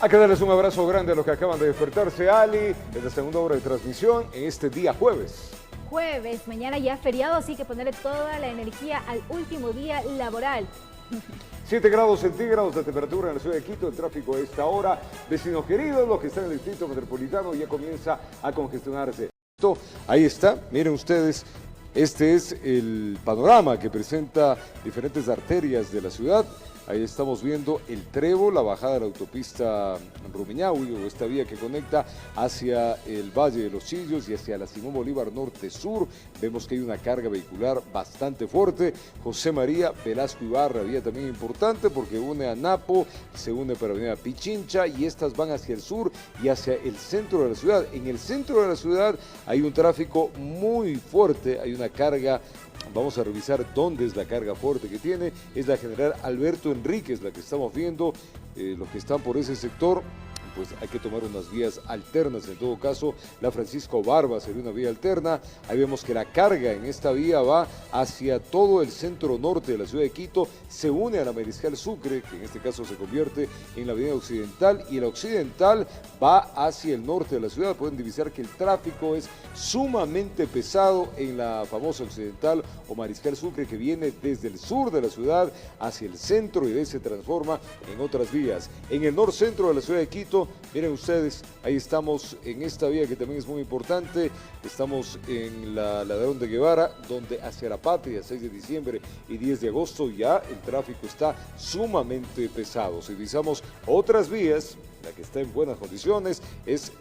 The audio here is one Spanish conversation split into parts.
Hay que darles un abrazo grande a los que acaban de despertarse, Ali, en la segunda hora de transmisión en este día jueves. Jueves, mañana ya feriado, así que ponerle toda la energía al último día laboral. 7 grados centígrados de temperatura en la ciudad de Quito, el tráfico a esta hora. Vecinos queridos, los que están en el distrito metropolitano ya comienza a congestionarse. Ahí está, miren ustedes, este es el panorama que presenta diferentes arterias de la ciudad. Ahí estamos viendo el Trevo, la bajada de la autopista Rumiñahui, o esta vía que conecta hacia el Valle de los Chillos y hacia la Simón Bolívar Norte-Sur. Vemos que hay una carga vehicular bastante fuerte. José María Velasco Ibarra, vía también importante porque une a Napo, se une para avenida Pichincha y estas van hacia el sur y hacia el centro de la ciudad. En el centro de la ciudad hay un tráfico muy fuerte, hay una carga. Vamos a revisar dónde es la carga fuerte que tiene. Es la general Alberto Enríquez, la que estamos viendo. Los que están por ese sector, pues hay que tomar unas vías alternas. En todo caso, la Francisco Barba sería una vía alterna. Ahí vemos que la carga en esta vía va hacia todo el centro norte de la ciudad de Quito, se une a la Mariscal Sucre, que en este caso se convierte en la avenida occidental, y la occidental va hacia el norte de la ciudad. Pueden divisar que el tráfico es sumamente pesado en la famosa occidental o Mariscal Sucre, que viene desde el sur de la ciudad hacia el centro y de ahí se transforma en otras vías. En el norcentro de la ciudad de Quito, miren ustedes, ahí estamos en esta vía que también es muy importante. Estamos en la Ladrón de Guevara, donde hacia la Patria, 6 de diciembre y 10 de agosto, ya el tráfico está sumamente pesado. Si utilizamos otras vías, la que está en buenas condiciones es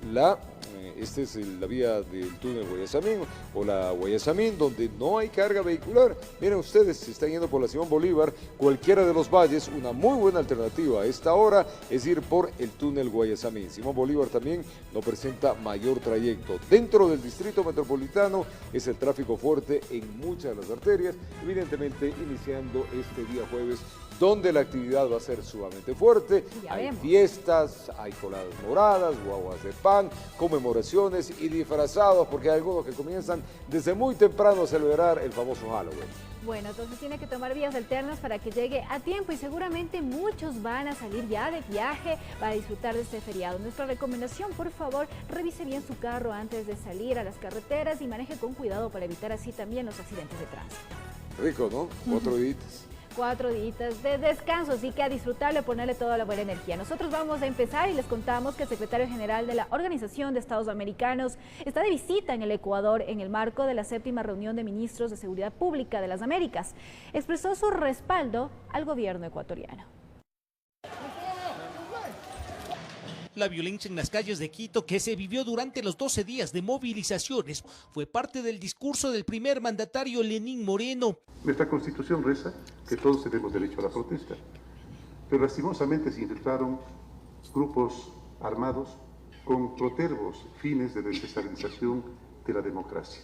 esta es la vía del túnel Guayasamín o la Guayasamín, donde no hay carga vehicular. Miren ustedes, se están yendo por la Simón Bolívar, cualquiera de los valles, una muy buena alternativa a esta hora es ir por el túnel Guayasamín. Simón Bolívar también no presenta mayor trayecto. Dentro del distrito metropolitano es el tráfico fuerte en muchas de las arterias, evidentemente iniciando este día jueves, donde la actividad va a ser sumamente fuerte. Hay fiestas, hay coladas moradas, guaguas de pan, conmemoraciones y disfrazados, porque hay algunos que comienzan desde muy temprano a celebrar el famoso Halloween. Bueno, entonces tiene que tomar vías alternas para que llegue a tiempo y seguramente muchos van a salir ya de viaje para disfrutar de este feriado. Nuestra recomendación, por favor, revise bien su carro antes de salir a las carreteras y maneje con cuidado para evitar así también los accidentes de tránsito. Rico, ¿no? 4 días. 4 días de descanso, así que a disfrutarle, ponerle toda la buena energía. Nosotros vamos a empezar y les contamos que el secretario general de la Organización de Estados Americanos está de visita en el Ecuador en el marco de la 7ª reunión de ministros de Seguridad Pública de las Américas. Expresó su respaldo al gobierno ecuatoriano. La violencia en las calles de Quito, que se vivió durante los 12 días de movilizaciones, fue parte del discurso del primer mandatario Lenín Moreno. Nuestra Constitución reza que todos tenemos derecho a la protesta, pero lastimosamente se infiltraron grupos armados con protervos fines de desestabilización de la democracia,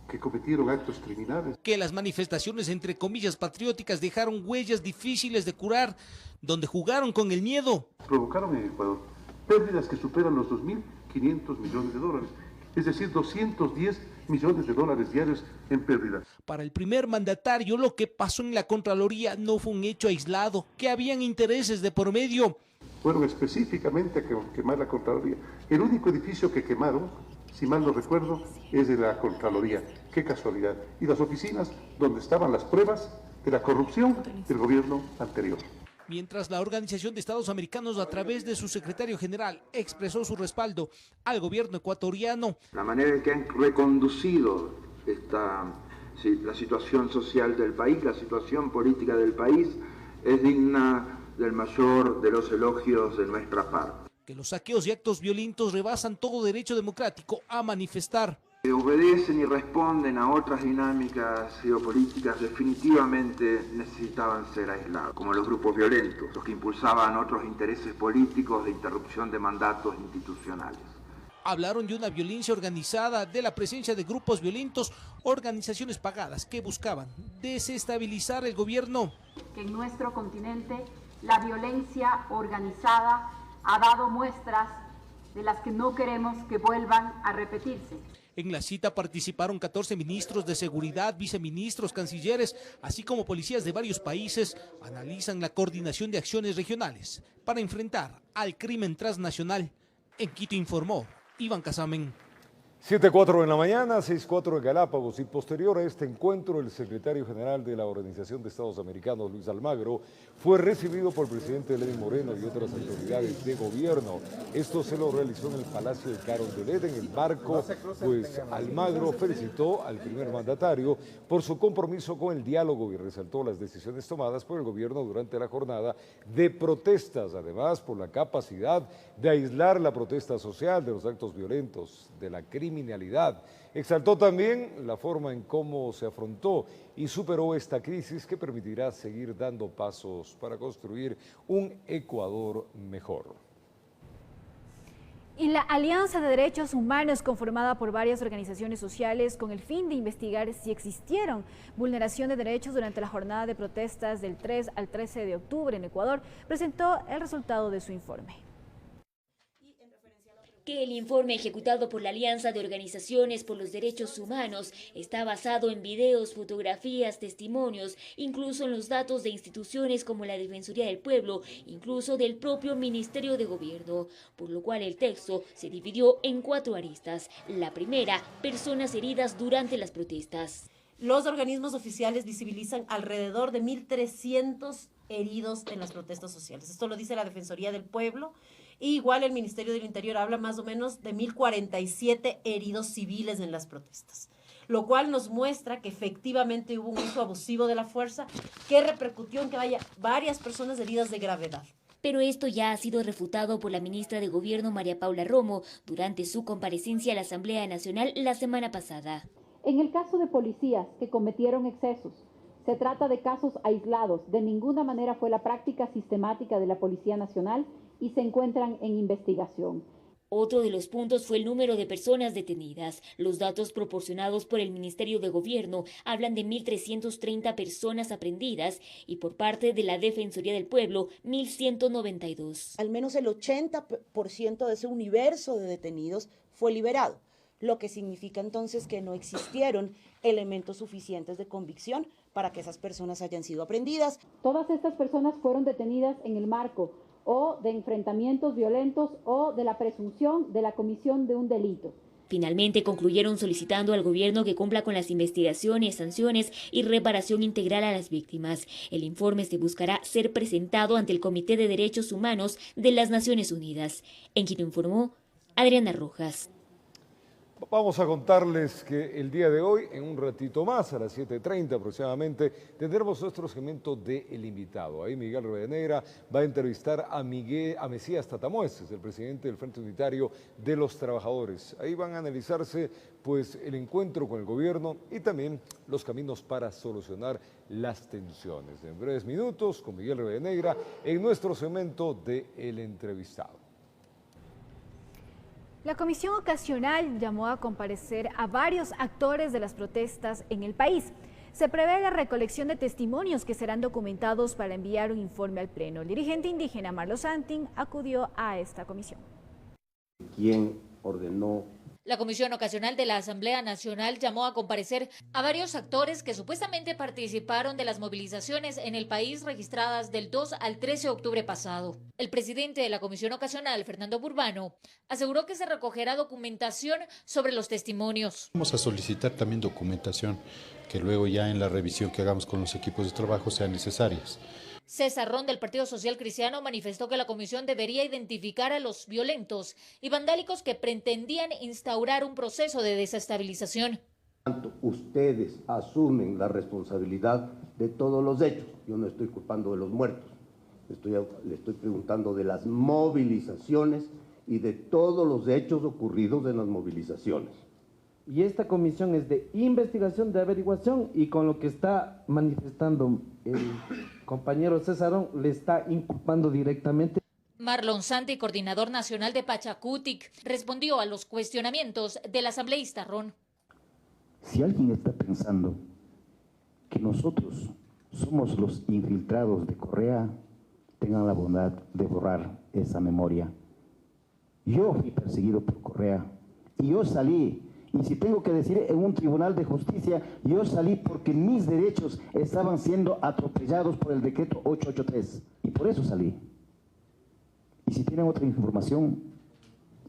que cometieron actos criminales. Que las manifestaciones entre comillas patrióticas dejaron huellas difíciles de curar, donde jugaron con el miedo. Provocaron en Ecuador pérdidas que superan los 2.500 millones de dólares, es decir, 210 millones de dólares diarios en pérdidas. Para el primer mandatario, lo que pasó en la Contraloría no fue un hecho aislado, que habían intereses de por medio. Fueron específicamente a quemar la Contraloría. El único edificio que quemaron, si mal no recuerdo, es de la Contraloría. Qué casualidad. Y las oficinas donde estaban las pruebas de la corrupción del gobierno anterior. Mientras la Organización de Estados Americanos, a través de su secretario general, expresó su respaldo al gobierno ecuatoriano. La manera en que han reconducido la situación social del país, la situación política del país, es digna del mayor de los elogios de nuestra parte. Que los saqueos y actos violentos rebasan todo derecho democrático a manifestar. Que obedecen y responden a otras dinámicas geopolíticas definitivamente necesitaban ser aislados, como los grupos violentos, los que impulsaban otros intereses políticos de interrupción de mandatos institucionales. Hablaron de una violencia organizada, de la presencia de grupos violentos, organizaciones pagadas que buscaban desestabilizar el gobierno. Que en nuestro continente la violencia organizada ha dado muestras de las que no queremos que vuelvan a repetirse. En la cita participaron 14 ministros de seguridad, viceministros, cancilleres, así como policías de varios países. Analizan la coordinación de acciones regionales para enfrentar al crimen transnacional. En Quito informó Iván Casamen. 7:04 en la mañana, 6:04 en Galápagos, y posterior a este encuentro, el secretario general de la Organización de Estados Americanos, Luis Almagro, fue recibido por el presidente Lenín Moreno y otras autoridades de gobierno. Esto se lo realizó en el Palacio de Carondelet, en el marco, pues Almagro felicitó al primer mandatario por su compromiso con el diálogo y resaltó las decisiones tomadas por el gobierno durante la jornada de protestas, además por la capacidad de aislar la protesta social de los actos violentos, de la criminalidad. Exaltó también la forma en cómo se afrontó y superó esta crisis que permitirá seguir dando pasos para construir un Ecuador mejor. Y la Alianza de Derechos Humanos, conformada por varias organizaciones sociales con el fin de investigar si existieron vulneración de derechos durante la jornada de protestas del 3 al 13 de octubre en Ecuador, presentó el resultado de su informe. Que el informe ejecutado por la Alianza de Organizaciones por los Derechos Humanos está basado en videos, fotografías, testimonios, incluso en los datos de instituciones como la Defensoría del Pueblo, incluso del propio Ministerio de Gobierno, por lo cual el texto se dividió en 4 aristas. La primera, personas heridas durante las protestas. Los organismos oficiales visibilizan alrededor de 1.300 heridos en las protestas sociales. Esto lo dice la Defensoría del Pueblo. Y igual el Ministerio del Interior habla más o menos de 1.047 heridos civiles en las protestas, lo cual nos muestra que efectivamente hubo un uso abusivo de la fuerza que repercutió en que haya varias personas heridas de gravedad. Pero esto ya ha sido refutado por la ministra de Gobierno María Paula Romo durante su comparecencia a la Asamblea Nacional la semana pasada. En el caso de policías que cometieron excesos, se trata de casos aislados. De ninguna manera fue la práctica sistemática de la Policía Nacional y se encuentran en investigación. Otro de los puntos fue el número de personas detenidas. Los datos proporcionados por el Ministerio de Gobierno hablan de 1.330 personas aprehendidas y por parte de la Defensoría del Pueblo, 1.192. Al menos el 80% de ese universo de detenidos fue liberado, lo que significa entonces que no existieron elementos suficientes de convicción para que esas personas hayan sido aprehendidas. Todas estas personas fueron detenidas en el marco o de enfrentamientos violentos o de la presunción de la comisión de un delito. Finalmente concluyeron solicitando al gobierno que cumpla con las investigaciones, sanciones y reparación integral a las víctimas. El informe se buscará ser presentado ante el Comité de Derechos Humanos de las Naciones Unidas. En Quito informó Adriana Rojas. Vamos a contarles que el día de hoy, en un ratito más, a las 7:30 aproximadamente, tendremos nuestro segmento de El Invitado. Ahí Miguel Rivadeneira va a entrevistar a Mesías Tatamueces, el presidente del Frente Unitario de los Trabajadores. Ahí van a analizarse pues el encuentro con el gobierno y también los caminos para solucionar las tensiones. En breves minutos, con Miguel Rivadeneira, en nuestro segmento de El Entrevistado. La Comisión Ocasional llamó a comparecer a varios actores de las protestas en el país. Se prevé la recolección de testimonios que serán documentados para enviar un informe al Pleno. El dirigente indígena Marlon Santin acudió a esta comisión. ¿Quién ordenó? La Comisión Ocasional de la Asamblea Nacional llamó a comparecer a varios actores que supuestamente participaron de las movilizaciones en el país registradas del 2 al 13 de octubre pasado. El presidente de la Comisión Ocasional, Fernando Burbano, aseguró que se recogerá documentación sobre los testimonios. Vamos a solicitar también documentación que luego ya en la revisión que hagamos con los equipos de trabajo sean necesarias. César Ron del Partido Social Cristiano manifestó que la comisión debería identificar a los violentos y vandálicos que pretendían instaurar un proceso de desestabilización. Ustedes asumen la responsabilidad de todos los hechos. Yo no estoy culpando de los muertos. Le estoy preguntando de las movilizaciones y de todos los hechos ocurridos en las movilizaciones. Y esta comisión es de investigación, de averiguación, y con lo que está manifestando el compañero César, le está inculpando directamente. Marlon Santi, coordinador nacional de Pachacutic, respondió a los cuestionamientos del asambleísta Ron. Si alguien está pensando que nosotros somos los infiltrados de Correa, tengan la bondad de borrar esa memoria. Yo fui perseguido por Correa y yo salí Y si tengo que decir en un tribunal de justicia, yo salí porque mis derechos estaban siendo atropellados por el decreto 883. Y por eso salí. Y si tienen otra información,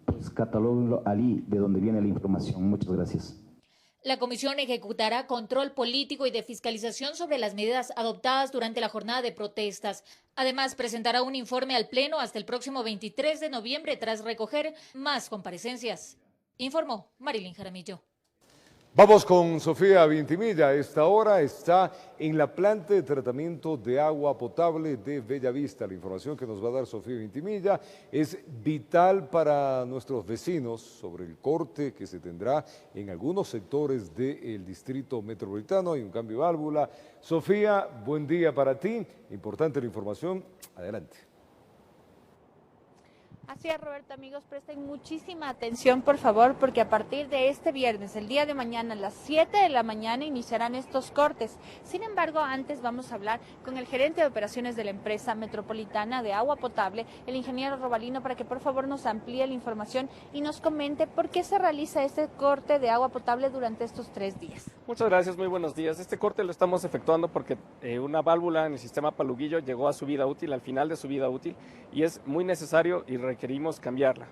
pues catalóguenlo allí de donde viene la información. Muchas gracias. La comisión ejecutará control político y de fiscalización sobre las medidas adoptadas durante la jornada de protestas. Además, presentará un informe al Pleno hasta el próximo 23 de noviembre tras recoger más comparecencias. Informó Marilyn Jaramillo. Vamos con Sofía Vintimilla. A esta hora está en la planta de tratamiento de agua potable de Bellavista. La información que nos va a dar Sofía Vintimilla es vital para nuestros vecinos sobre el corte que se tendrá en algunos sectores del distrito metropolitano. Hay un cambio de válvula. Sofía, buen día para ti. Importante la información. Adelante. Así es, Roberto, amigos, presten muchísima atención, por favor, porque a partir de este viernes, el día de mañana, a las 7 de la mañana, iniciarán estos cortes. Sin embargo, antes vamos a hablar con el gerente de operaciones de la empresa metropolitana de agua potable, el ingeniero Robalino, para que por favor nos amplíe la información y nos comente por qué se realiza este corte de agua potable durante estos 3 días. Muchas gracias, muy buenos días. Este corte lo estamos efectuando porque una válvula en el sistema Paluguillo llegó a su vida útil, al final de su vida útil, y es muy necesario y requerimos cambiarla.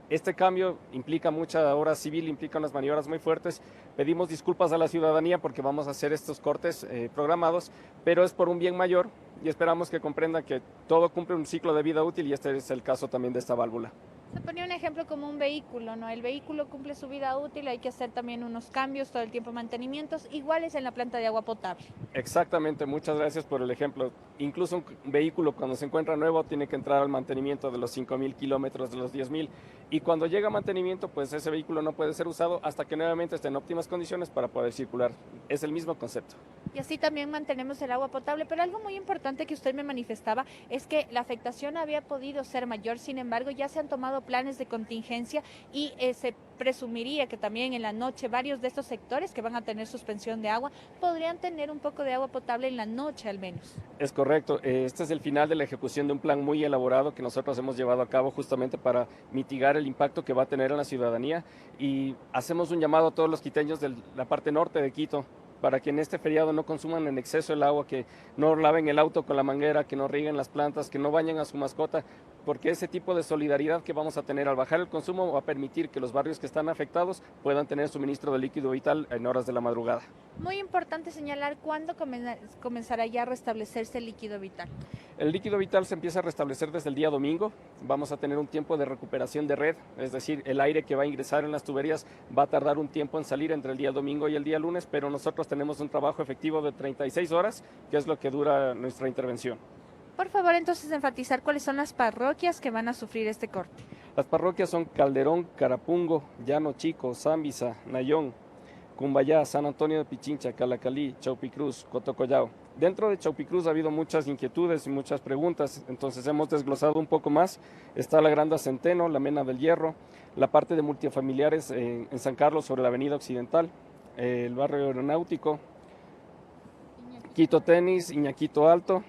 Este cambio implica mucha obra civil, implica unas maniobras muy fuertes. Pedimos disculpas a la ciudadanía porque vamos a hacer estos cortes programados, pero es por un bien mayor y esperamos que comprendan que todo cumple un ciclo de vida útil y este es el caso también de esta válvula. Se ponía un ejemplo como un vehículo, ¿no? El vehículo cumple su vida útil, hay que hacer también unos cambios, todo el tiempo mantenimientos, iguales en la planta de agua potable. Exactamente, muchas gracias por el ejemplo. Incluso un vehículo cuando se encuentra nuevo tiene que entrar al mantenimiento de los 5.000 kilómetros, de los 10.000, y cuando llega a mantenimiento, pues ese vehículo no puede ser usado hasta que nuevamente esté en óptimas condiciones para poder circular. Es el mismo concepto. Y así también mantenemos el agua potable, pero algo muy importante que usted me manifestaba es que la afectación había podido ser mayor, sin embargo ya se han tomado planes de contingencia y se presumiría que también en la noche varios de estos sectores que van a tener suspensión de agua podrían tener un poco de agua potable en la noche al menos. Es correcto, este es el final de la ejecución de un plan muy elaborado que nosotros hemos llevado a cabo justamente para mitigar el impacto que va a tener en la ciudadanía y hacemos un llamado a todos los quiteños de la parte norte de Quito para que en este feriado no consuman en exceso el agua, que no laven el auto con la manguera, que no rieguen las plantas, que no bañen a su mascota, porque ese tipo de solidaridad que vamos a tener al bajar el consumo va a permitir que los barrios que están afectados puedan tener suministro de líquido vital en horas de la madrugada. Muy importante señalar cuándo comenzará ya a restablecerse el líquido vital. El líquido vital se empieza a restablecer desde el día domingo. Vamos a tener un tiempo de recuperación de red, es decir, el aire que va a ingresar en las tuberías va a tardar un tiempo en salir entre el día domingo y el día lunes, pero nosotros tenemos un trabajo efectivo de 36 horas, que es lo que dura nuestra intervención. Por favor, entonces, enfatizar cuáles son las parroquias que van a sufrir este corte. Las parroquias son Calderón, Carapungo, Llano Chico, Zambisa, Nayón, Cumbayá, San Antonio de Pichincha, Calacalí, Chaupicruz, Cotocollao. Dentro de Chaupicruz ha habido muchas inquietudes y muchas preguntas, entonces hemos desglosado un poco más. Está la Granda Centeno, la Mena del Hierro, la parte de multifamiliares en San Carlos sobre la Avenida Occidental, el barrio aeronáutico, Quito Tenis, Iñaquito Alto,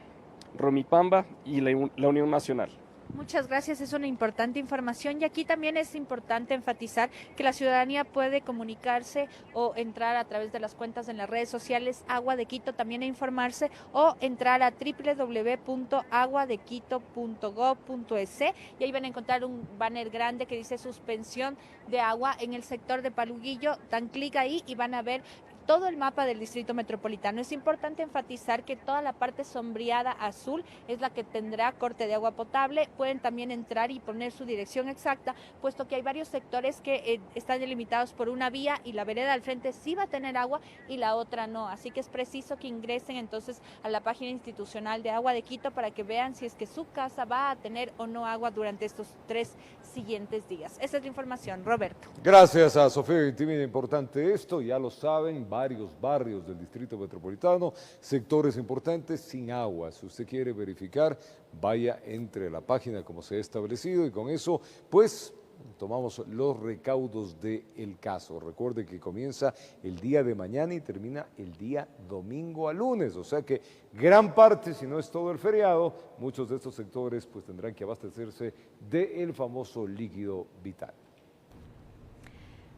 Romipamba y la Unión Nacional. Muchas gracias, es una importante información y aquí también es importante enfatizar que la ciudadanía puede comunicarse o entrar a través de las cuentas en las redes sociales Agua de Quito también a informarse o entrar a www.aguadequito.gov.es y ahí van a encontrar un banner grande que dice suspensión de agua en el sector de Paluguillo, dan clic ahí y van a ver todo el mapa del distrito metropolitano. Es importante enfatizar que toda la parte sombreada azul es la que tendrá corte de agua potable. Pueden también entrar y poner su dirección exacta, puesto que hay varios sectores que están delimitados por una vía y la vereda al frente sí va a tener agua y la otra no. Así que es preciso que ingresen entonces a la página institucional de Agua de Quito para que vean si es que su casa va a tener o no agua durante estos 3 siguientes días. Esa es la información, Roberto. Gracias a Sofía Vintimilla, importante esto, ya lo saben, varios barrios del distrito metropolitano, sectores importantes sin agua. Si usted quiere verificar, vaya entre la página como se ha establecido y con eso, pues, tomamos los recaudos del caso. Recuerde que comienza el día de mañana y termina el día domingo a lunes, o sea que gran parte, si no es todo el feriado, muchos de estos sectores pues tendrán que abastecerse del famoso líquido vital.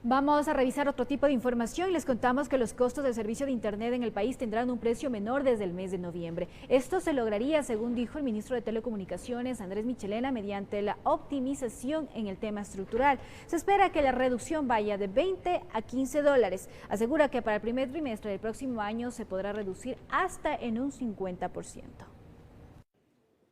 Vamos a revisar otro tipo de información y les contamos que los costos del servicio de Internet en el país tendrán un precio menor desde el mes de noviembre. Esto se lograría, según dijo el ministro de Telecomunicaciones, Andrés Michelena, mediante la optimización en el tema estructural. Se espera que la reducción vaya de 20 a 15 dólares. Asegura que para el primer trimestre del próximo año se podrá reducir hasta en un 50%.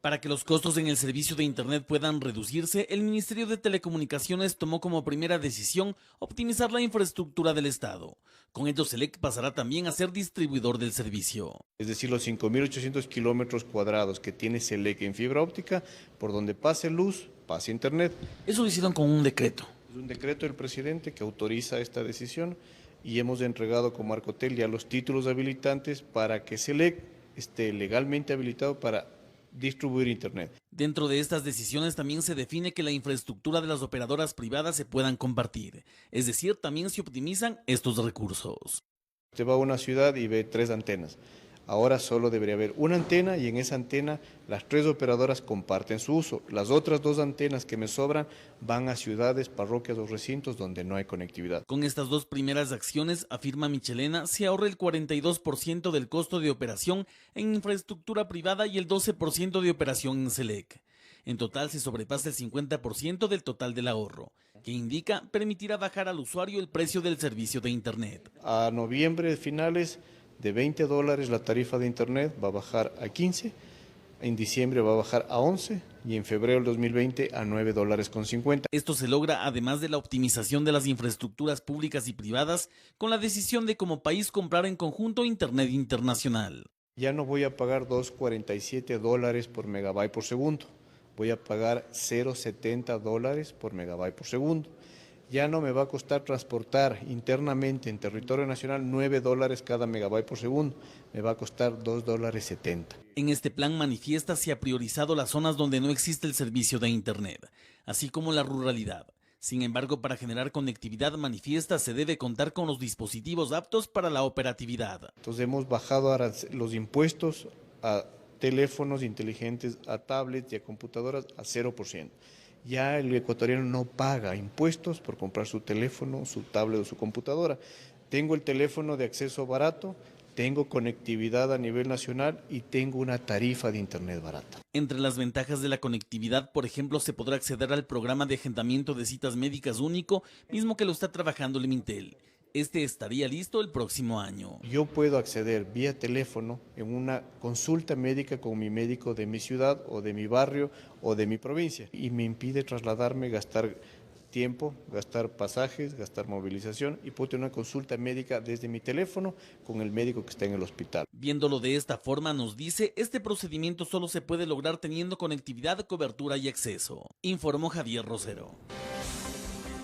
Para que los costos en el servicio de Internet puedan reducirse, el Ministerio de Telecomunicaciones tomó como primera decisión optimizar la infraestructura del Estado. Con ello, SELEC pasará también a ser distribuidor del servicio. Es decir, los 5.800 kilómetros cuadrados que tiene SELEC en fibra óptica, por donde pase luz, pase Internet. Eso lo hicieron con un decreto. Es un decreto del presidente que autoriza esta decisión y hemos entregado como Arcotel ya los títulos habilitantes para que SELEC esté legalmente habilitado para distribuir Internet. Dentro de estas decisiones también se define que la infraestructura de las operadoras privadas se puedan compartir, es decir, también se optimizan estos recursos. Usted va a una ciudad y ve 3 antenas. Ahora solo debería haber una antena y en esa antena las 3 operadoras comparten su uso. Las otras 2 antenas que me sobran van a ciudades, parroquias o recintos donde no hay conectividad. Con estas 2 primeras acciones, afirma Michelena, se ahorra el 42% del costo de operación en infraestructura privada y el 12% de operación en SELEC. En total se sobrepasa el 50% del total del ahorro, que indica permitirá bajar al usuario el precio del servicio de Internet. A noviembre finales, de 20 dólares la tarifa de Internet va a bajar a 15, en diciembre va a bajar a 11 y en febrero del 2020 a 9 dólares con 50. Esto se logra además de la optimización de las infraestructuras públicas y privadas con la decisión de como país comprar en conjunto Internet internacional. Ya no voy a pagar 2.47 dólares por megabyte por segundo, voy a pagar 0.70 dólares por megabyte por segundo. Ya no me va a costar transportar internamente en territorio nacional 9 dólares cada megabyte por segundo, me va a costar 2 dólares 70. En este plan manifiesta se ha priorizado las zonas donde no existe el servicio de Internet, así como la ruralidad. Sin embargo, para generar conectividad manifiesta se debe contar con los dispositivos aptos para la operatividad. Entonces hemos bajado los impuestos a teléfonos inteligentes, a tablets y a computadoras a 0%. Ya el ecuatoriano no paga impuestos por comprar su teléfono, su tablet o su computadora. Tengo el teléfono de acceso barato, tengo conectividad a nivel nacional y tengo una tarifa de Internet barata. Entre las ventajas de la conectividad, por ejemplo, se podrá acceder al programa de agendamiento de citas médicas único, mismo que lo está trabajando el Mintel. Este estaría listo el próximo año. Yo puedo acceder vía teléfono en una consulta médica con mi médico de mi ciudad o de mi barrio o de mi provincia y me impide trasladarme, gastar tiempo, gastar pasajes, gastar movilización y puedo tener una consulta médica desde mi teléfono con el médico que está en el hospital. Viéndolo de esta forma, nos dice, este procedimiento solo se puede lograr teniendo conectividad, cobertura y acceso, informó Javier Rosero.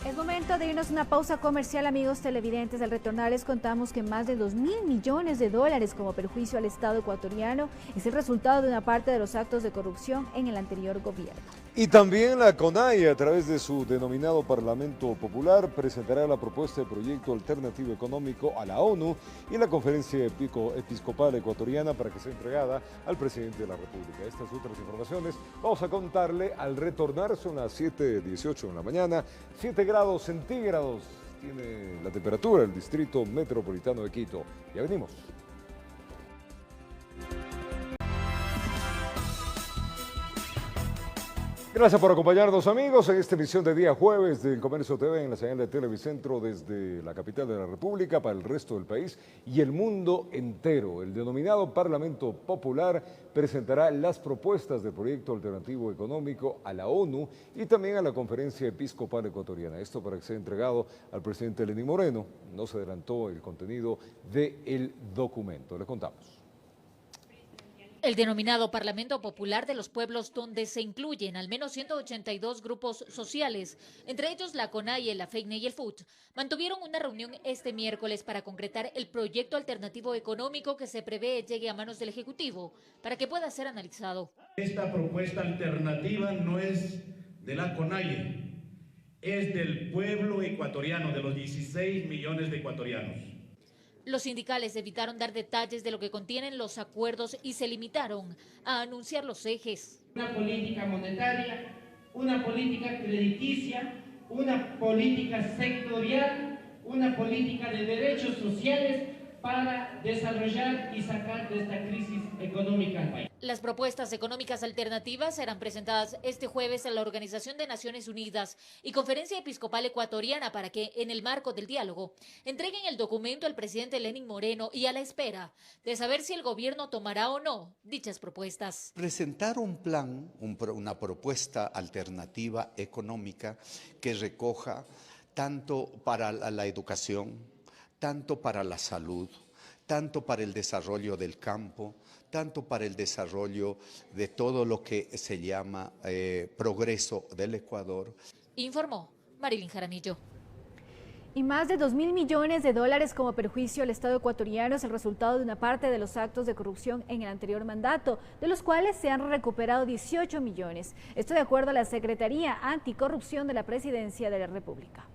Es momento de irnos a una pausa comercial, amigos televidentes. Al retornar les contamos que más de 2.000 millones de dólares como perjuicio al Estado ecuatoriano es el resultado de una parte de los actos de corrupción en el anterior gobierno. Y también la CONAIE, a través de su denominado Parlamento Popular, presentará la propuesta de proyecto alternativo económico a la ONU y la Conferencia Episcopal Ecuatoriana para que sea entregada al presidente de la República. Estas y otras informaciones vamos a contarle al retornar. Son las 7:18 de la mañana, 7 grados centígrados tiene la temperatura del Distrito Metropolitano de Quito. Ya venimos. Gracias por acompañarnos, amigos, en esta emisión de día jueves del Comercio TV en la señal de Televicentro desde la capital de la República para el resto del país y el mundo entero. El denominado Parlamento Popular presentará las propuestas del proyecto alternativo económico a la ONU y también a la Conferencia Episcopal Ecuatoriana. Esto para que sea entregado al presidente Lenín Moreno. No se adelantó el contenido del documento. Le contamos. El denominado Parlamento Popular de los Pueblos, donde se incluyen al menos 182 grupos sociales, entre ellos la CONAIE, la FEINE y el FUT, mantuvieron una reunión este miércoles para concretar el proyecto alternativo económico que se prevé llegue a manos del Ejecutivo para que pueda ser analizado. Esta propuesta alternativa no es de la CONAIE, es del pueblo ecuatoriano, de los 16 millones de ecuatorianos. Los sindicales evitaron dar detalles de lo que contienen los acuerdos y se limitaron a anunciar los ejes. Una política monetaria, una política crediticia, una política sectorial una política de derechos sociales para desarrollar y sacar de esta crisis económica al país. Las propuestas económicas alternativas serán presentadas este jueves en la Organización de Naciones Unidas y Conferencia Episcopal Ecuatoriana para que, en el marco del diálogo, entreguen el documento al presidente Lenín Moreno y a la espera de saber si el gobierno tomará o no dichas propuestas. Presentar un plan, una propuesta alternativa económica que recoja tanto para la educación, tanto para la salud, tanto para el desarrollo del campo, tanto para el desarrollo de todo lo que se llama progreso del Ecuador. Informó Marilyn Jaramillo. Y más de 2.000 millones de dólares como perjuicio al Estado ecuatoriano es el resultado de una parte de los actos de corrupción en el anterior mandato, de los cuales se han recuperado 18 millones. Esto de acuerdo a la Secretaría Anticorrupción de la Presidencia de la República.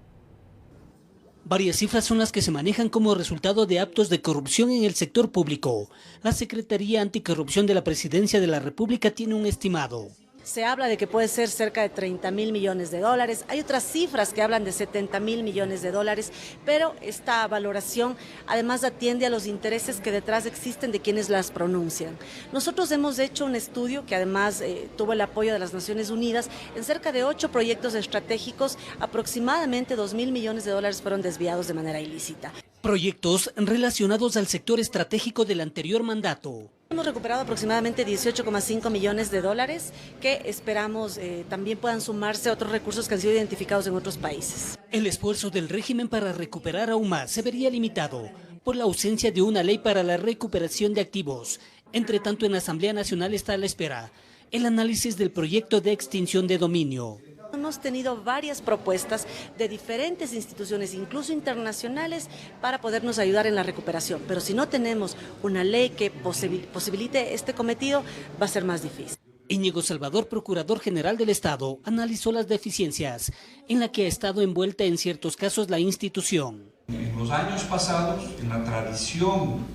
Varias cifras son las que se manejan como resultado de actos de corrupción en el sector público. La Secretaría Anticorrupción de la Presidencia de la República tiene un estimado. Se habla de que puede ser cerca de 30.000 millones de dólares. Hay otras cifras que hablan de 70.000 millones de dólares, pero esta valoración además atiende a los intereses que detrás existen de quienes las pronuncian. Nosotros hemos hecho un estudio que además tuvo el apoyo de las Naciones Unidas en cerca de 8 proyectos estratégicos. Aproximadamente 2.000 millones de dólares fueron desviados de manera ilícita. Proyectos relacionados al sector estratégico del anterior mandato. Hemos recuperado aproximadamente 18,5 millones de dólares que esperamos también puedan sumarse a otros recursos que han sido identificados en otros países. El esfuerzo del régimen para recuperar aún más se vería limitado por la ausencia de una ley para la recuperación de activos. Entre tanto, en la Asamblea Nacional está a la espera el análisis del proyecto de extinción de dominio. Hemos tenido varias propuestas de diferentes instituciones, incluso internacionales, para podernos ayudar en la recuperación. Pero si no tenemos una ley que posibilite este cometido, va a ser más difícil. Íñigo Salvador, Procurador General del Estado, analizó las deficiencias en la que ha estado envuelta en ciertos casos la institución. En los años pasados, en la tradición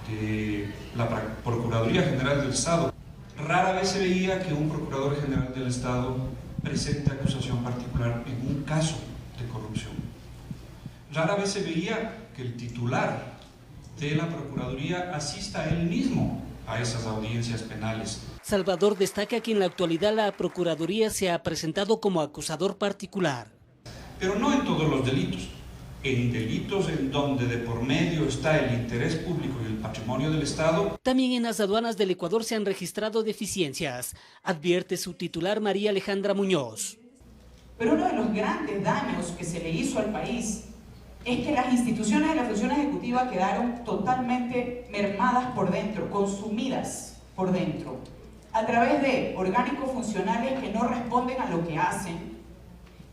de la Procuraduría General del Estado, rara vez se veía que un Procurador General del Estado presente acusación particular en un caso de corrupción. Rara vez se veía que el titular de la Procuraduría asista él mismo a esas audiencias penales. Salvador destaca que en la actualidad la Procuraduría se ha presentado como acusador particular. Pero no en todos los delitos. En delitos en donde de por medio está el interés público y el patrimonio del Estado. También en las aduanas del Ecuador se han registrado deficiencias, advierte su titular María Alejandra Muñoz. Pero uno de los grandes daños que se le hizo al país es que las instituciones de la función ejecutiva quedaron totalmente mermadas por dentro, consumidas por dentro, a través de orgánicos funcionales que no responden a lo que hacen,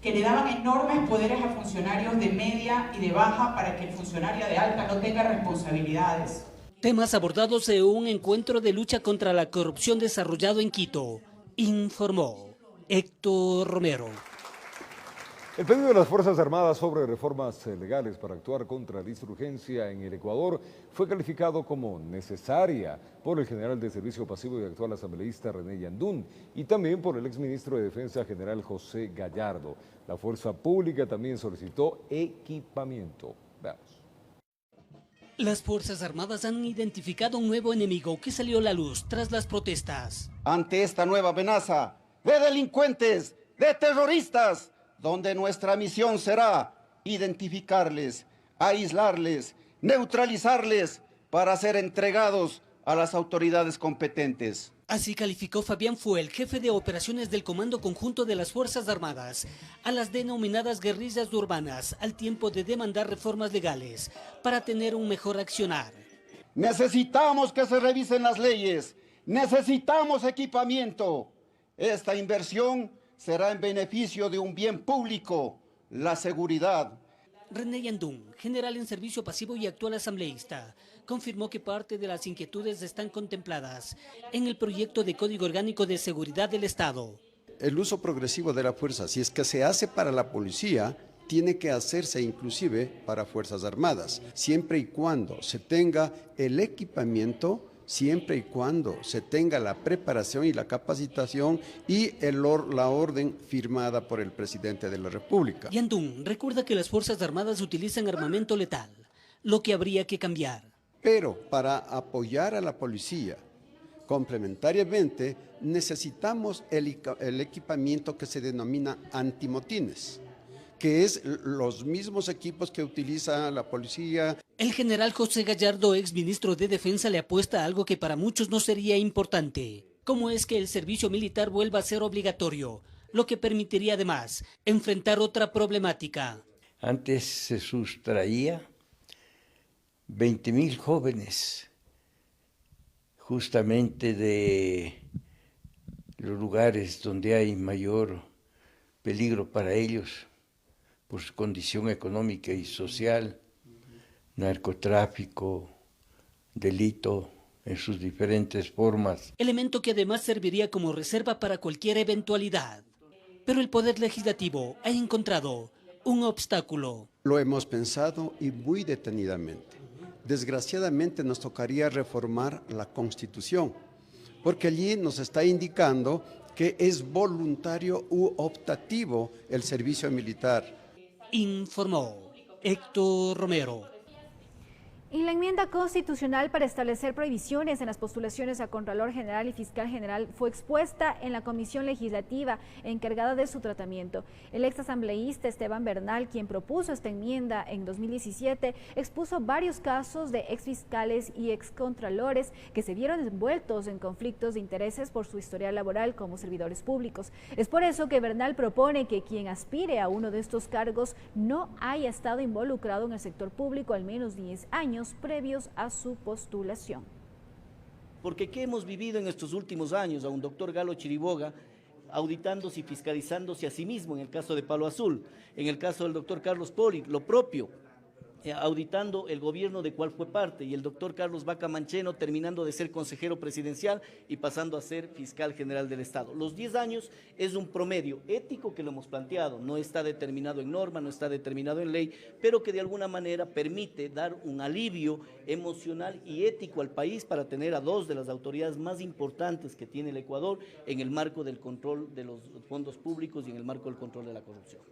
que le daban enormes poderes a funcionarios de media y de baja para que el funcionario de alta no tenga responsabilidades. Temas abordados en un encuentro de lucha contra la corrupción desarrollado en Quito, informó Héctor Romero. El pedido de las Fuerzas Armadas sobre reformas legales para actuar contra la insurgencia en el Ecuador fue calificado como necesaria por el general de Servicio Pasivo y actual asambleísta René Yandún y también por el exministro de Defensa general José Gallardo. La fuerza pública también solicitó equipamiento. Veamos. Las Fuerzas Armadas han identificado un nuevo enemigo que salió a la luz tras las protestas. Ante esta nueva amenaza de delincuentes, de terroristas, donde nuestra misión será identificarles, aislarles, neutralizarles para ser entregados a las autoridades competentes. Así calificó Fabián Fuel, jefe de operaciones del Comando Conjunto de las Fuerzas Armadas, a las denominadas guerrillas urbanas, al tiempo de demandar reformas legales para tener un mejor accionar. Necesitamos que se revisen las leyes, necesitamos equipamiento. Esta inversión será en beneficio de un bien público, la seguridad. René Yandún, general en servicio pasivo y actual asambleísta, confirmó que parte de las inquietudes están contempladas en el proyecto de Código Orgánico de Seguridad del Estado. El uso progresivo de la fuerza, si es que se hace para la policía, tiene que hacerse inclusive para Fuerzas Armadas, siempre y cuando se tenga el equipamiento siempre y cuando se tenga la preparación y la capacitación y la orden firmada por el presidente de la República. Yandún recuerda que las Fuerzas Armadas utilizan armamento letal, lo que habría que cambiar. Pero para apoyar a la policía, complementariamente, necesitamos el equipamiento que se denomina antimotines, que es los mismos equipos que utiliza la policía. El general José Gallardo, ex ministro de Defensa, le apuesta a algo que para muchos no sería importante, como es que el servicio militar vuelva a ser obligatorio, lo que permitiría además enfrentar otra problemática. Antes se sustraía 20.000 jóvenes justamente de los lugares donde hay mayor peligro para ellos por su condición económica y social, narcotráfico, delito en sus diferentes formas. Elemento que además serviría como reserva para cualquier eventualidad. Pero el Poder Legislativo ha encontrado un obstáculo. Lo hemos pensado y muy detenidamente. Desgraciadamente nos tocaría reformar la Constitución, porque allí nos está indicando que es voluntario u optativo el servicio militar. Informó Héctor Romero. Y la enmienda constitucional para establecer prohibiciones en las postulaciones a Contralor General y Fiscal General fue expuesta en la comisión legislativa encargada de su tratamiento. El exasambleísta Esteban Bernal, quien propuso esta enmienda en 2017, expuso varios casos de exfiscales y excontralores que se vieron envueltos en conflictos de intereses por su historial laboral como servidores públicos. Es por eso que Bernal propone que quien aspire a uno de estos cargos no haya estado involucrado en el sector público al menos 10 años previos a su postulación. Porque ¿qué hemos vivido en estos últimos años? A un doctor Galo Chiriboga auditándose y fiscalizándose a sí mismo en el caso de Palo Azul, en el caso del doctor Carlos Poli, lo propio, auditando el gobierno de cual fue parte, y el doctor Carlos Vaca Mancheno terminando de ser consejero presidencial y pasando a ser fiscal general del Estado. Los 10 años es un promedio ético que lo hemos planteado, no está determinado en norma, no está determinado en ley, pero que de alguna manera permite dar un alivio emocional y ético al país para tener a dos de las autoridades más importantes que tiene el Ecuador en el marco del control de los fondos públicos y en el marco del control de la corrupción.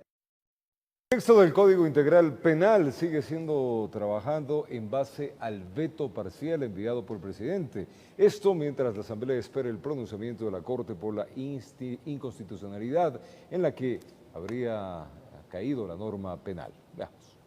El texto del Código Integral Penal sigue siendo trabajado en base al veto parcial enviado por el presidente. Esto mientras la Asamblea espera el pronunciamiento de la Corte por la inconstitucionalidad en la que habría caído la norma penal. Veamos.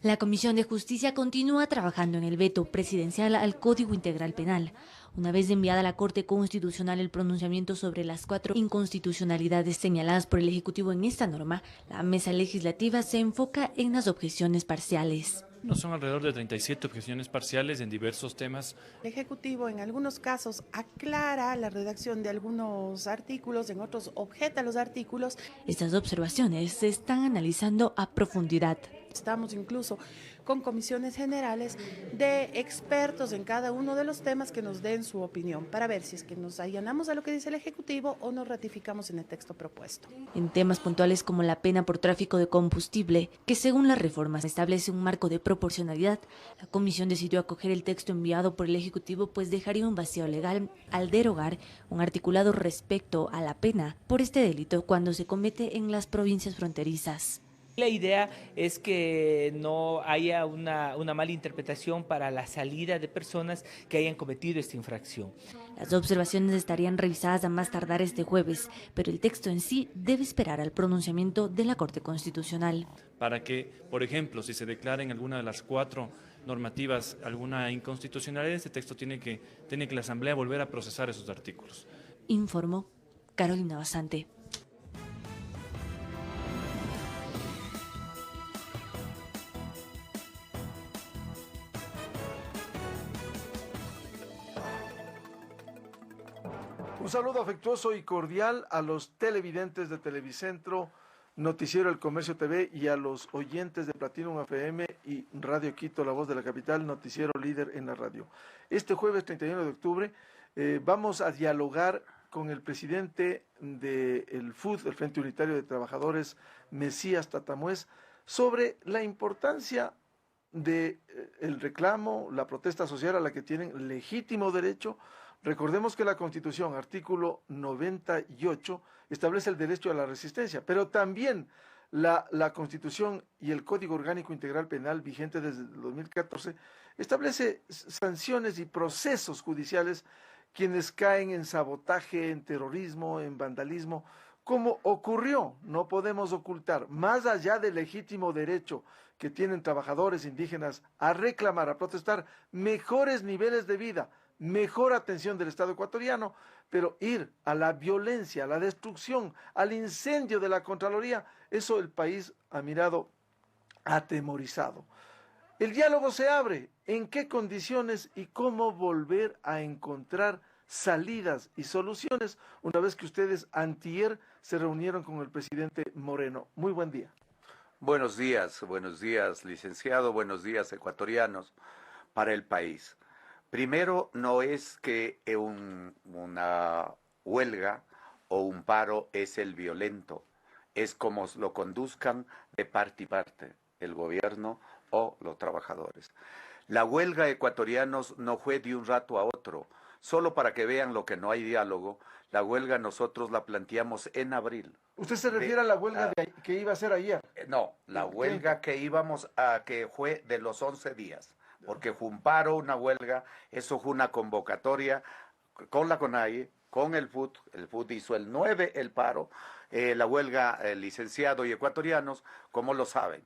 La Comisión de Justicia continúa trabajando en el veto presidencial al Código Integral Penal. Una vez enviada a la Corte Constitucional el pronunciamiento sobre las 4 inconstitucionalidades señaladas por el Ejecutivo en esta norma, la mesa legislativa se enfoca en las objeciones parciales. No, son alrededor de 37 objeciones parciales en diversos temas. El Ejecutivo en algunos casos aclara la redacción de algunos artículos, en otros objeta los artículos. Estas observaciones se están analizando a profundidad. Estamos incluso con comisiones generales de expertos en cada uno de los temas que nos den su opinión para ver si es que nos allanamos a lo que dice el Ejecutivo o nos ratificamos en el texto propuesto. En temas puntuales como la pena por tráfico de combustible, que según las reformas establece un marco de proporcionalidad, la Comisión decidió acoger el texto enviado por el Ejecutivo, pues dejaría un vacío legal al derogar un articulado respecto a la pena por este delito cuando se comete en las provincias fronterizas. La idea es que no haya una mala interpretación para la salida de personas que hayan cometido esta infracción. Las observaciones estarían revisadas a más tardar este jueves, pero el texto en sí debe esperar al pronunciamiento de la Corte Constitucional. Para que, por ejemplo, si se declara en alguna de las 4 normativas alguna inconstitucionalidad, este texto tiene que la Asamblea volver a procesar esos artículos. Informó Carolina Basante. Un saludo afectuoso y cordial a los televidentes de Televicentro, Noticiero El Comercio TV y a los oyentes de Platinum FM y Radio Quito, la voz de la capital, noticiero líder en la radio. Este jueves 31 de octubre vamos a dialogar con el presidente del FUT, el Frente Unitario de Trabajadores, Mesías Tatamuez, sobre la importancia de el reclamo, la protesta social a la que tienen legítimo derecho. Recordemos que la Constitución, artículo 98, establece el derecho a la resistencia, pero también la Constitución y el Código Orgánico Integral Penal vigente desde el 2014 establece sanciones y procesos judiciales quienes caen en sabotaje, en terrorismo, en vandalismo, como ocurrió. No podemos ocultar, más allá del legítimo derecho que tienen trabajadores indígenas a reclamar, a protestar mejores niveles de vida, mejor atención del Estado ecuatoriano, pero ir a la violencia, a la destrucción, al incendio de la Contraloría, eso el país ha mirado atemorizado. El diálogo se abre. ¿En qué condiciones y cómo volver a encontrar salidas y soluciones una vez que ustedes antier se reunieron con el presidente Moreno? Muy buen día. Buenos días, licenciado, buenos días, ecuatorianos, para el país. Primero, no es que una huelga o un paro es el violento, es como lo conduzcan de parte y parte, el gobierno o los trabajadores. La huelga ecuatorianos no fue de un rato a otro, solo para que vean lo que no hay diálogo. La huelga nosotros la planteamos en abril. ¿Usted se refiere a la huelga que iba a ser ayer? No, la huelga que íbamos a, que fue de los 11 días, porque fue un paro, una huelga, eso fue una convocatoria con la CONAIE, con el FUT hizo el 9 el paro, la huelga, licenciado y ecuatorianos, como lo saben.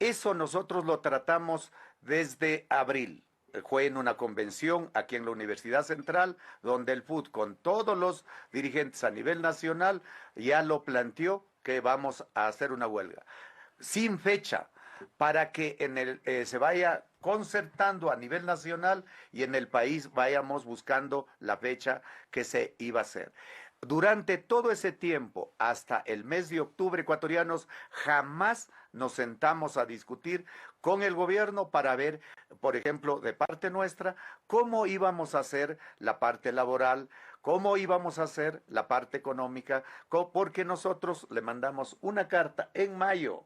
Eso nosotros lo tratamos desde abril. Fue en una convención aquí en la Universidad Central, donde el FUT con todos los dirigentes a nivel nacional ya lo planteó que vamos a hacer una huelga. Sin fecha, para que se vaya concertando a nivel nacional y en el país vayamos buscando la fecha que se iba a hacer. Durante todo ese tiempo, hasta el mes de octubre, ecuatorianos, jamás nos sentamos a discutir con el gobierno para ver, por ejemplo, de parte nuestra, cómo íbamos a hacer la parte laboral, cómo íbamos a hacer la parte económica, porque nosotros le mandamos una carta en mayo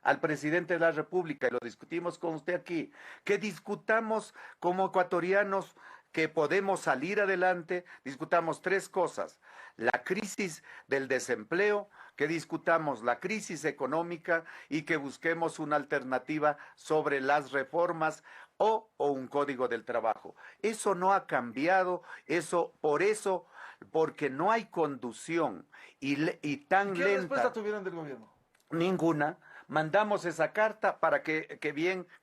al presidente de la República, y lo discutimos con usted aquí, que discutamos como ecuatorianos que podemos salir adelante, discutamos tres cosas: la crisis del desempleo, que discutamos la crisis económica y que busquemos una alternativa sobre las reformas o un código del trabajo. Eso no ha cambiado, porque no hay conducción y tan lenta. ¿Qué respuesta tuvieron del gobierno? Ninguna. Mandamos esa carta para que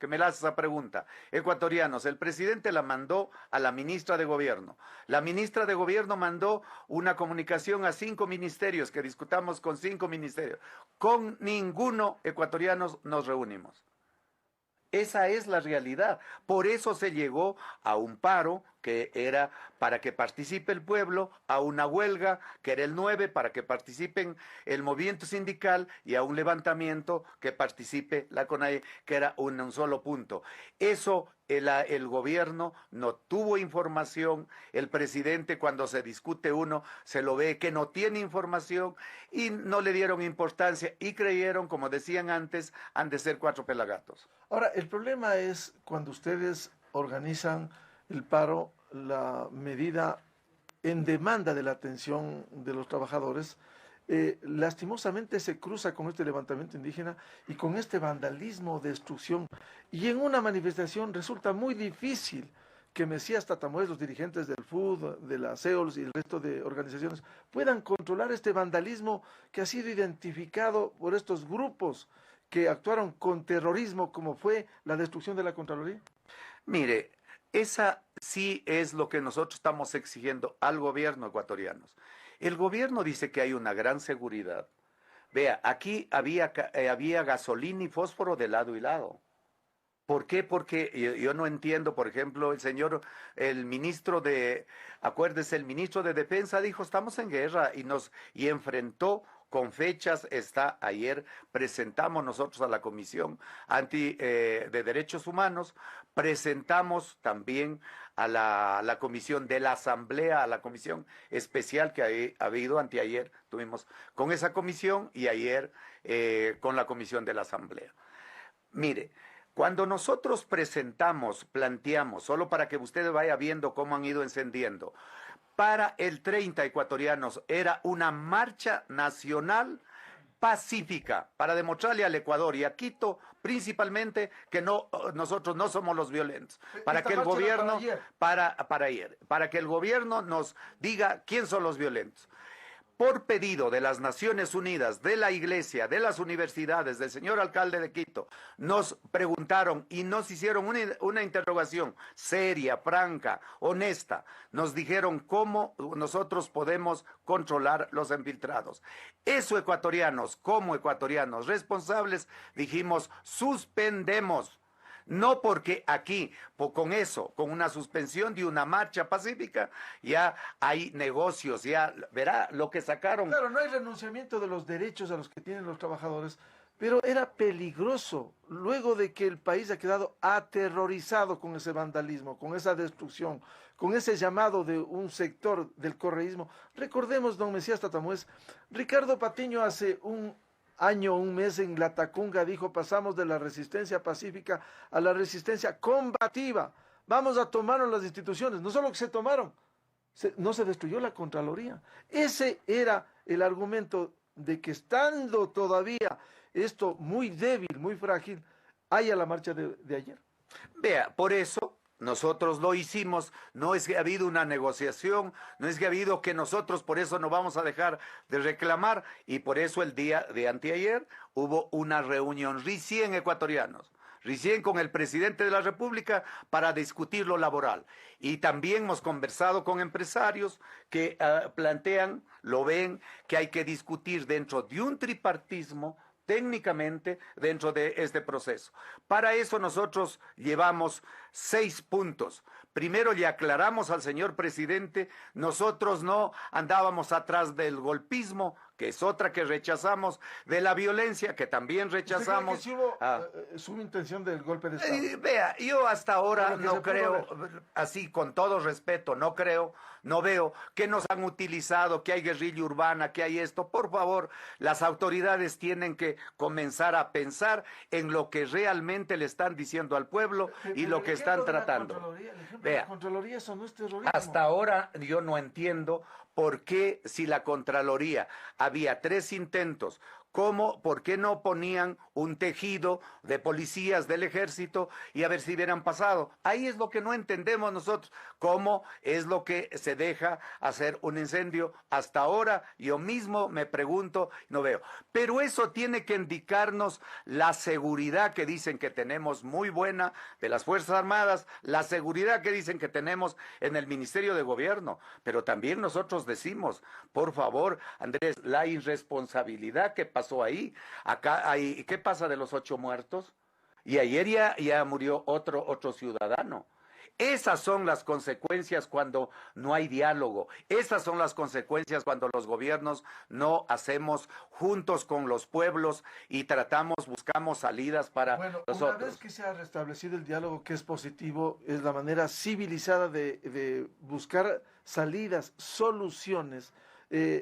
me la haces esa pregunta. Ecuatorianos, el presidente la mandó a la ministra de Gobierno. La ministra de Gobierno mandó una comunicación a 5 ministerios, que discutamos con 5 ministerios. Con ninguno, ecuatorianos, nos reunimos. Esa es la realidad. Por eso se llegó a un paro que era para que participe el pueblo, a una huelga que era el 9 para que participen el movimiento sindical y a un levantamiento que participe la CONAIE, que era un solo punto. Eso el gobierno no tuvo información, el presidente cuando se discute uno se lo ve que no tiene información y no le dieron importancia y creyeron, como decían antes, han de ser 4 pelagatos. Ahora, el problema es cuando ustedes organizan el paro, la medida en demanda de la atención de los trabajadores, lastimosamente se cruza con este levantamiento indígena y con este vandalismo, destrucción, y en una manifestación resulta muy difícil que Mesías Tatamuez, los dirigentes del FUD, de la CEOLS y el resto de organizaciones puedan controlar este vandalismo que ha sido identificado por estos grupos que actuaron con terrorismo, como fue la destrucción de la Contraloría. Mire, esa sí es lo que nosotros estamos exigiendo al gobierno ecuatoriano. El gobierno dice que hay una gran seguridad. Vea, aquí había gasolina y fósforo de lado y lado. ¿Por qué? Porque yo no entiendo, por ejemplo, el ministro de Defensa dijo, estamos en guerra, y enfrentó con fechas. Ayer presentamos nosotros a la Comisión de Derechos Humanos, presentamos también a la Comisión de la Asamblea, a la Comisión Especial que ha habido anteayer, tuvimos con esa comisión y ayer con la Comisión de la Asamblea. Mire, Cuando nosotros planteamos, solo para que usted vaya viendo cómo han ido encendiendo, para el 30 ecuatorianos era una marcha nacional pacífica para demostrarle al Ecuador y a Quito principalmente que nosotros no somos los violentos, para que el gobierno para que el gobierno nos diga quién son los violentos. Por pedido de las Naciones Unidas, de la Iglesia, de las universidades, del señor alcalde de Quito, nos preguntaron y nos hicieron una interrogación seria, franca, honesta. Nos dijeron cómo nosotros podemos controlar los infiltrados. Eso, ecuatorianos, como ecuatorianos responsables, dijimos, suspendemos. No porque aquí, con eso, con una suspensión de una marcha pacífica, ya hay negocios, ya verá lo que sacaron. Claro, no hay renunciamiento de los derechos a los que tienen los trabajadores, pero era peligroso, luego de que el país ha quedado aterrorizado con ese vandalismo, con esa destrucción, con ese llamado de un sector del correísmo. Recordemos, don Mesías Tatamuez, Ricardo Patiño hace un mes en Latacunga dijo, pasamos de la resistencia pacífica a la resistencia combativa. Vamos a tomarnos las instituciones. No solo que se tomaron, no se destruyó la Contraloría. Ese era el argumento de que estando todavía esto muy débil, muy frágil, haya la marcha de ayer. Vea, por eso nosotros lo hicimos, no es que ha habido una negociación, no es que ha habido que nosotros por eso no vamos a dejar de reclamar, y por eso el día de anteayer hubo una reunión recién ecuatorianos, recién con el presidente de la República para discutir lo laboral. Y también hemos conversado con empresarios que plantean, lo ven, que hay que discutir dentro de un tripartismo técnicamente dentro de este proceso. Para eso nosotros llevamos 6 puntos. Primero, le aclaramos al señor presidente, nosotros no andábamos atrás del golpismo, que es otra que rechazamos, de la violencia, que también rechazamos. ¿Usted cree que sí hubo su intención del golpe de Estado? Vea, yo hasta ahora no creo, así con todo respeto, no veo que nos han utilizado, que hay guerrilla urbana, que hay esto. Por favor, las autoridades tienen que comenzar a pensar en lo que realmente le están diciendo al pueblo y lo que están tratando. Vea, la Contraloría, eso no es terrorismo. Hasta ahora yo no entiendo por qué, si la Contraloría había 3 intentos, ¿por qué no ponían un tejido de policías del ejército y a ver si hubieran pasado? Ahí es lo que no entendemos nosotros, cómo es lo que se deja hacer un incendio. Hasta ahora yo mismo me pregunto, no veo. Pero eso tiene que indicarnos la seguridad que dicen que tenemos muy buena de las Fuerzas Armadas, la seguridad que dicen que tenemos en el Ministerio de Gobierno. Pero también nosotros decimos, por favor, Andrés, la irresponsabilidad que pasó ahí. ¿Qué pasa de los 8 muertos? Y ayer ya murió otro ciudadano. Esas son las consecuencias cuando no hay diálogo. Esas son las consecuencias cuando los gobiernos no hacemos juntos con los pueblos y buscamos salidas para nosotros. Una vez que se ha restablecido el diálogo, que es positivo, es la manera civilizada de buscar salidas, soluciones,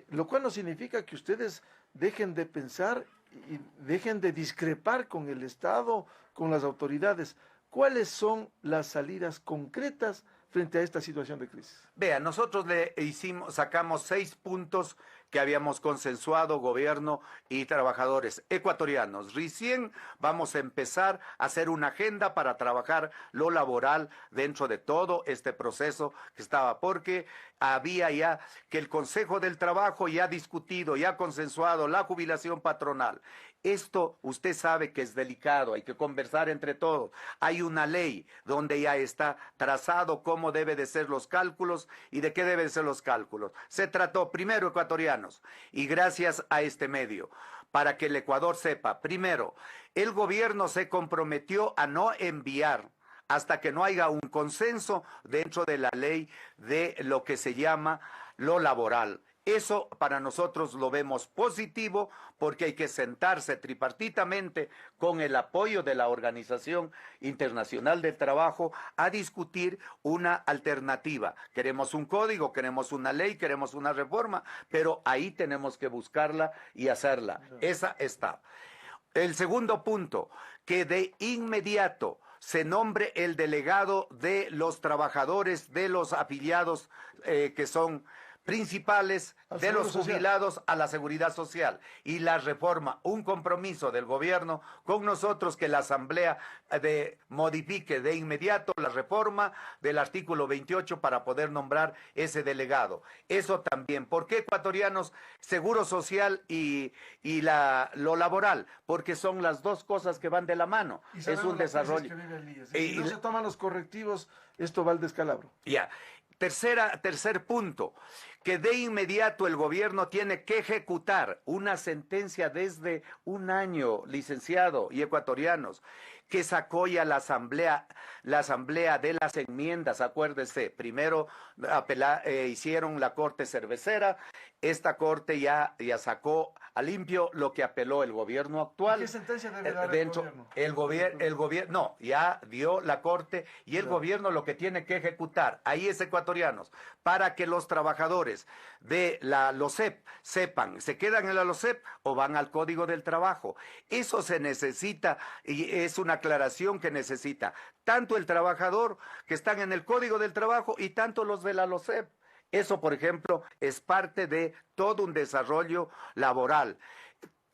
lo cual no significa que ustedes dejen de pensar y dejen de discrepar con el Estado, con las autoridades. ¿Cuáles son las salidas concretas frente a esta situación de crisis? Vea, nosotros sacamos 6 puntos que habíamos consensuado gobierno y trabajadores ecuatorianos. Recién vamos a empezar a hacer una agenda para trabajar lo laboral dentro de todo este proceso que estaba, porque había ya que el Consejo del Trabajo ya ha discutido, ya ha consensuado la jubilación patronal. Esto usted sabe que es delicado, hay que conversar entre todos. Hay una ley donde ya está trazado cómo deben de ser los cálculos y de qué deben ser los cálculos. Se trató primero, ecuatorianos, y gracias a este medio, para que el Ecuador sepa, primero, el gobierno se comprometió a no enviar hasta que no haya un consenso dentro de la ley de lo que se llama lo laboral. Eso para nosotros lo vemos positivo porque hay que sentarse tripartitamente con el apoyo de la Organización Internacional del Trabajo a discutir una alternativa. Queremos un código, queremos una ley, queremos una reforma, pero ahí tenemos que buscarla y hacerla. Esa está. El segundo punto, que de inmediato se nombre el delegado de los trabajadores, de los afiliados que son principales, de los jubilados a la seguridad social. Y la reforma, un compromiso del gobierno con nosotros que la Asamblea modifique de inmediato la reforma del artículo 28 para poder nombrar ese delegado. Eso también. ¿Por qué ecuatorianos? Seguro social y lo laboral, porque son las dos cosas que van de la mano. Es un desarrollo. Si no se toman los correctivos, esto va al descalabro. Ya. Tercer punto, que de inmediato el gobierno tiene que ejecutar una sentencia desde un año, licenciado y ecuatorianos, que sacó ya la asamblea de las enmiendas, acuérdese, primero hicieron la corte cervecera, esta corte ya sacó a limpio lo que apeló el gobierno actual. ¿Qué sentencia debe dar el gobierno? No, ya dio la corte y el gobierno lo que tiene que ejecutar, ahí es ecuatorianos, para que los trabajadores de la LOCEP sepan, ¿se quedan en la LOCEP o van al Código del Trabajo? Eso se necesita y es una aclaración que necesita tanto el trabajador que están en el Código del Trabajo y tanto los de la LOCEP. Eso, por ejemplo, es parte de todo un desarrollo laboral.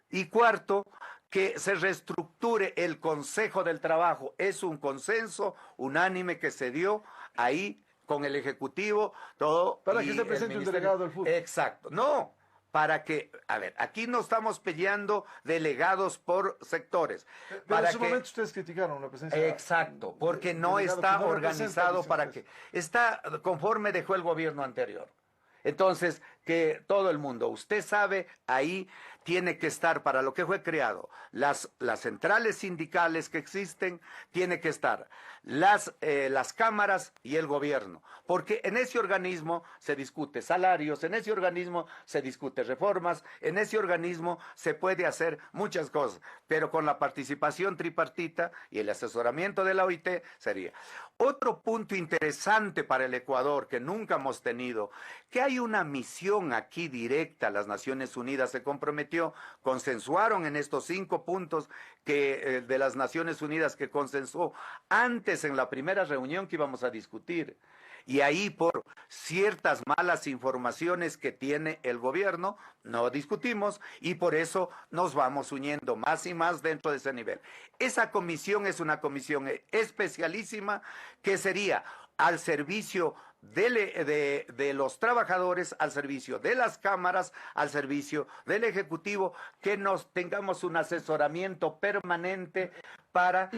Y cuarto, que se reestructure el Consejo del Trabajo. Es un consenso unánime que se dio ahí con el Ejecutivo, todo. Para que se presente un delegado del fútbol. Exacto. No, para que, a ver, aquí no estamos peleando delegados por sectores. Pero en su momento ustedes criticaron la presencia. Exacto, porque no está organizado para que... Está conforme dejó el gobierno anterior. Entonces, que todo el mundo, usted sabe, ahí tiene que estar para lo que fue creado. Las centrales sindicales que existen, tiene que estar las cámaras y el gobierno. Porque en ese organismo se discute salarios, en ese organismo se discute reformas, en ese organismo se puede hacer muchas cosas. Pero con la participación tripartita y el asesoramiento de la OIT sería. Otro punto interesante para el Ecuador que nunca hemos tenido, que hay una misión aquí directa, las Naciones Unidas se comprometió, consensuaron en estos 5 puntos que de las Naciones Unidas que consensuó antes en la primera reunión que íbamos a discutir. Y ahí por ciertas malas informaciones que tiene el gobierno, no discutimos y por eso nos vamos uniendo más y más dentro de ese nivel. Esa comisión es una comisión especialísima que sería al servicio de los trabajadores, al servicio de las cámaras, al servicio del Ejecutivo, que nos tengamos un asesoramiento permanente para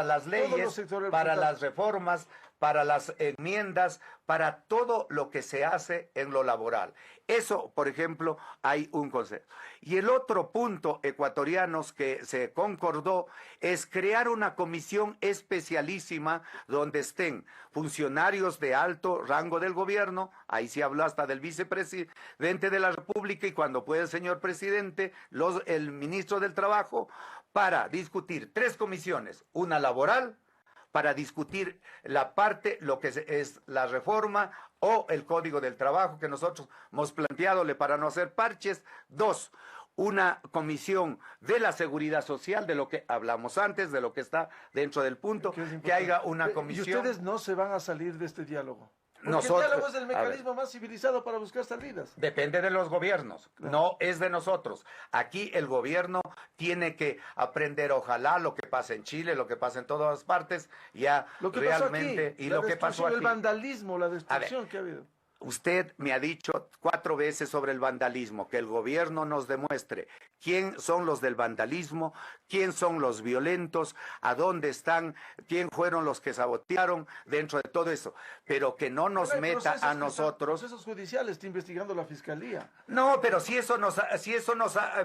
las leyes, para las reformas, para las enmiendas, para todo lo que se hace en lo laboral. Eso, por ejemplo, hay un consenso. Y el otro punto, ecuatorianos, que se concordó, es crear una comisión especialísima donde estén funcionarios de alto rango del gobierno, ahí se habló hasta del vicepresidente de la República y cuando puede el señor presidente, el ministro del Trabajo, para discutir 3 comisiones, una laboral, para discutir la parte, lo que es la reforma o el Código del Trabajo que nosotros hemos planteado para no hacer parches. 2, una comisión de la seguridad social, de lo que hablamos antes, de lo que está dentro del punto, que haya una comisión. ¿Y ustedes no se van a salir de este diálogo? Porque el diálogo es el mecanismo más civilizado para buscar salidas. Depende de los gobiernos, no es de nosotros. Aquí el gobierno tiene que aprender, ojalá, lo que pasa en Chile, lo que pasa en todas partes, ya lo que realmente, pasó aquí, y lo que pasó aquí. El vandalismo, la destrucción que ha habido. Usted me ha dicho 4 veces sobre el vandalismo, que el gobierno nos demuestre quién son los del vandalismo, quién son los violentos, a dónde están, quién fueron los que sabotearon dentro de todo eso, pero que no nos meta a nosotros. Procesos judiciales, está investigando la fiscalía. No, pero si eso nos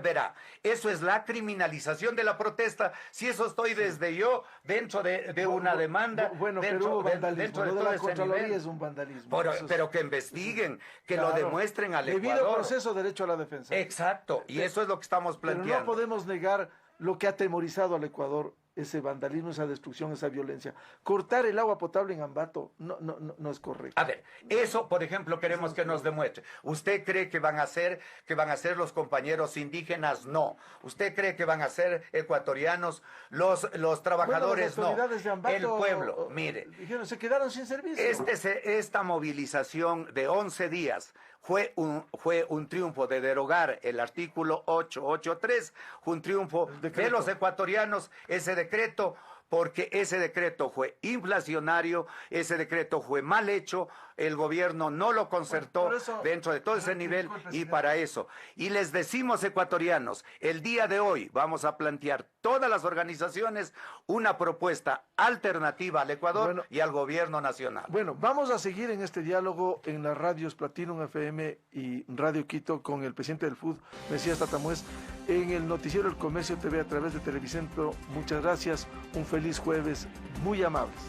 verá, eso es la criminalización de la protesta, si eso estoy desde yo dentro de una demanda. Bueno, dentro, pero hubo vandalismo, dentro de lo de todo la ese Contraloría nivel. es un vandalismo. Pero que investiguen, que lo demuestren al Ecuador. Debido proceso, derecho a la defensa. Exacto, y eso es lo que estamos planteando. Pero no podemos negar lo que ha atemorizado al Ecuador ese vandalismo, esa destrucción, esa violencia. Cortar el agua potable en Ambato no es correcto. A ver, eso, por ejemplo, queremos que nos demuestre. ¿Usted cree que van a ser los compañeros indígenas? No. ¿Usted cree que van a ser ecuatorianos? Los trabajadores bueno, las autoridades de Ambato, el pueblo, mire. Dijeron, se quedaron sin servicio. Esta movilización de 11 días fue un triunfo de derogar el artículo 883, fue un triunfo de los ecuatorianos, ese decreto, porque ese decreto fue inflacionario, ese decreto fue mal hecho, el gobierno no lo concertó dentro de todo ese nivel y para eso. Y les decimos, ecuatorianos, el día de hoy vamos a plantear todas las organizaciones una propuesta alternativa al Ecuador y al gobierno nacional. Bueno, vamos a seguir en este diálogo en las radios Platinum FM y Radio Quito con el presidente del FUD, Mesías Tatamuez, en el noticiero El Comercio TV a través de Televicentro. Muchas gracias, un feliz jueves, muy amables.